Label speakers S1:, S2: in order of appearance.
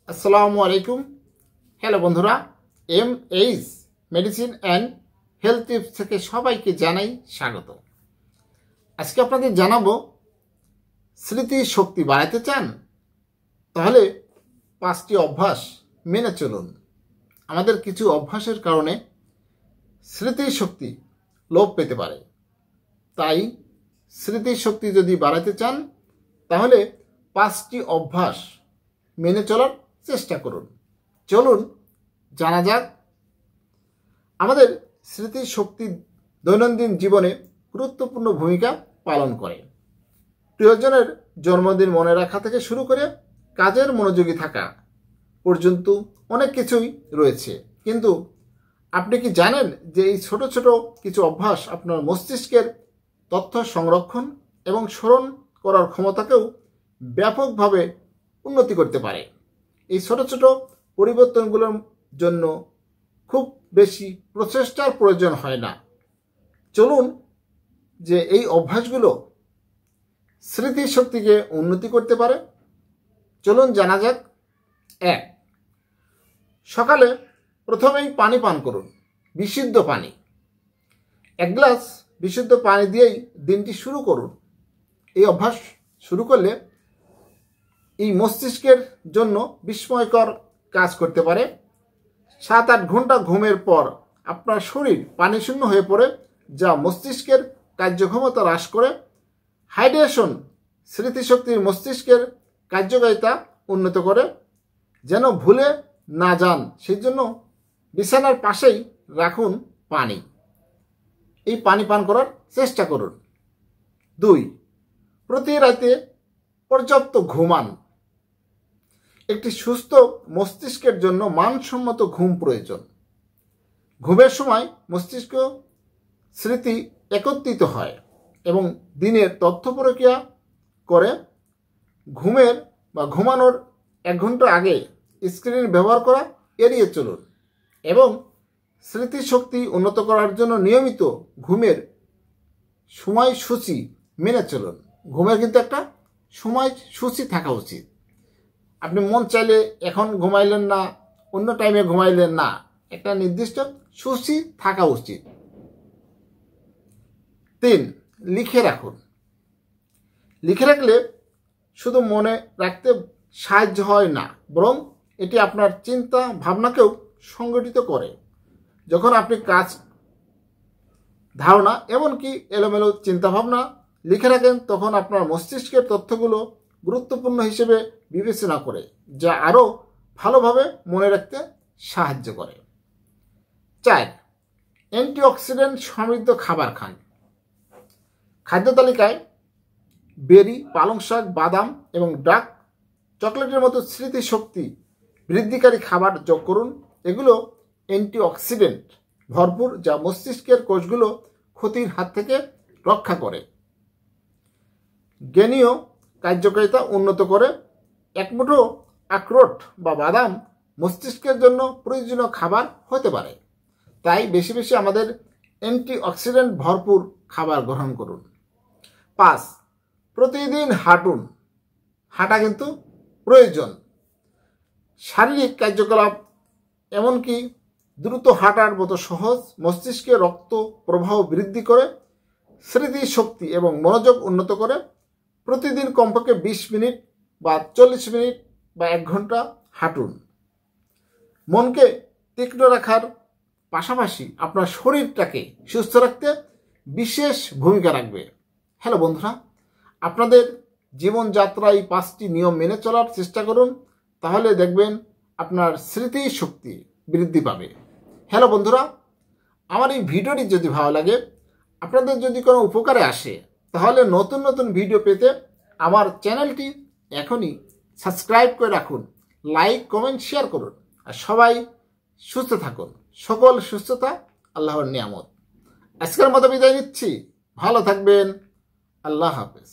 S1: আসসালামু আলাইকুম। হ্যালো বন্ধুরা, MH medicine and health tips থেকে সবাইকে জানাই স্বাগত। আজকে আপনাদের জানাবো, স্মৃতি শক্তি বাড়াতে চান তাহলে 5টি অভ্যাস মেনে চলুন। আমাদের কিছু অভ্যাসের কারণে স্মৃতি শক্তি লোপ পেতে পারে, তাই স্মৃতি শক্তি যদি বাড়াতে চান তাহলে 5টি অভ্যাস মেনে চলার চেষ্টা করুন। চলুন জানা যাক। আমাদের স্মৃতি শক্তি দৈনন্দিন জীবনে গুরুত্বপূর্ণ ভূমিকা পালন করে। প্রিয়জনের জন্মদিন মনে রাখা থেকে শুরু করে কাজের মনোযোগী থাকা পর্যন্ত অনেক কিছুই রয়েছে। কিন্তু আপনি কি জানেন যে এই ছোট ছোট কিছু অভ্যাস আপনার মস্তিষ্কের তথ্য সংরক্ষণ এবং স্মরণ করার ক্ষমতাকেও ব্যাপকভাবে উন্নতি করতে পারে? এই ছোট ছোট পরিবর্তনগুলোর জন্য খুব বেশি প্রচেষ্টার প্রয়োজন হয় না। চলুন যে এই অভ্যাসগুলো স্মৃতিশক্তিকে উন্নতি করতে পারে। চলুন জানা যাক। 1. সকালে প্রথমেই পানি পান করুন, বিশুদ্ধ পানি। 1 গ্লাস বিশুদ্ধ পানি দিয়েই দিনটি শুরু করুন। এই অভ্যাস শুরু করলে এই মস্তিষ্কের জন্য বিস্ময়কর কাজ করতে পারে। 7-8 ঘন্টা ঘুমের পর আপনার শরীর পানিশূন্য হয়ে পড়ে, যা মস্তিষ্কের কার্যক্ষমতা হ্রাস করে। হাইড্রেশন স্মৃতিশক্তির মস্তিষ্কের কার্যকারিতা উন্নত করে। যেন ভুলে না যান সেই জন্য বিছানার পাশেই রাখুন পানি। এই পানি পান করার চেষ্টা করুন। 2. প্রতি রাতে পর্যাপ্ত ঘুমান। একটি সুস্থ মস্তিষ্কের জন্য মানসম্মত ঘুম প্রয়োজন। ঘুমের সময় মস্তিষ্ক স্মৃতি একত্রিত হয় এবং দিনের তথ্য প্রক্রিয়া করে। ঘুমানোর 1 ঘন্টা আগে স্ক্রিন ব্যবহার করা এড়িয়ে চলুন এবং স্মৃতিশক্তি উন্নত করার জন্য নিয়মিত ঘুমের সময়সূচি মেনে চলুন। ঘুমের কিন্তু একটা সময়সূচি থাকা উচিত। আপনি মন চাইলে এখন ঘুমাইলেন না, অন্য টাইমে ঘুমাইলেন না, একটা নির্দিষ্ট সূচি থাকা উচিত। 3. লিখে রাখুন। লিখে রাখলে শুধু মনে রাখতে সাহায্য হয় না, বরং এটি আপনার চিন্তা ভাবনাকেও সংগঠিত করে। যখন আপনি কাজ, ধারণা, এমনকি এলোমেলো চিন্তাভাবনা লিখে রাখেন, তখন আপনার মস্তিষ্কের তথ্যগুলো গুরুত্বপূর্ণ হিসেবে বিবেচনা করে, যা আরও ভালোভাবে মনে রাখতে সাহায্য করে। 4. অ্যান্টিঅক্সিডেন্ট সমৃদ্ধ খাবার খান। খাদ্য তালিকায় বেরি, পালং শাক, বাদাম এবং ডার্ক চকলেটের মতো স্মৃতিশক্তি বৃদ্ধিকারী খাবার যোগ করুন। এগুলো অ্যান্টিঅক্সিডেন্ট ভরপুর, যা মস্তিষ্কের কোষগুলো ক্ষতির হাত থেকে রক্ষা করে। জ্ঞানীয় কার্যকারিতা উন্নত করে। 1 মুঠো আখরোট বা বাদাম মস্তিষ্কের জন্য প্রয়োজনীয় খাবার হতে পারে, তাই বেশি বেশি আমাদের অ্যান্টিঅক্সিডেন্ট ভরপুর খাবার গ্রহণ করুন। 5. প্রতিদিন হাঁটুন। হাঁটা কিন্তু প্রয়োজন। শারীরিক কার্যকলাপ, এমনকি দ্রুত হাঁটার মতো সহজ, মস্তিষ্কে রক্ত প্রবাহ বৃদ্ধি করে, স্মৃতিশক্তি এবং মনোযোগ উন্নত করে। প্রতিদিন কমপক্ষে 20 মিনিট বা 40 মিনিট বা 1 ঘন্টা হাঁটুন। মনকে তীক্ষ্ণ রাখার পাশাপাশি আপনার শরীরটাকে সুস্থ রাখতে বিশেষ ভূমিকা রাখবে। হ্যালো বন্ধুরা, আপনাদের জীবনযাত্রায় 5টি নিয়ম মেনে চলার চেষ্টা করুন, তাহলে দেখবেন আপনার স্মৃতিশক্তি বৃদ্ধি পাবে। হ্যালো বন্ধুরা, আমার এই ভিডিওটি যদি ভালো লাগে, আপনাদের যদি কোনো উপকারে আসে, তাহলে নতুন নতুন ভিডিও পেতে আমার চ্যানেলটি এখনই সাবস্ক্রাইব করে রাখুন, লাইক, কমেন্ট, শেয়ার করুন। আর সবাই সুস্থ থাকুন। সকল সুস্থতা আল্লাহর নিয়ামত। আজকের মতো বিদায় নিচ্ছি। ভালো থাকবেন। আল্লাহ হাফেজ।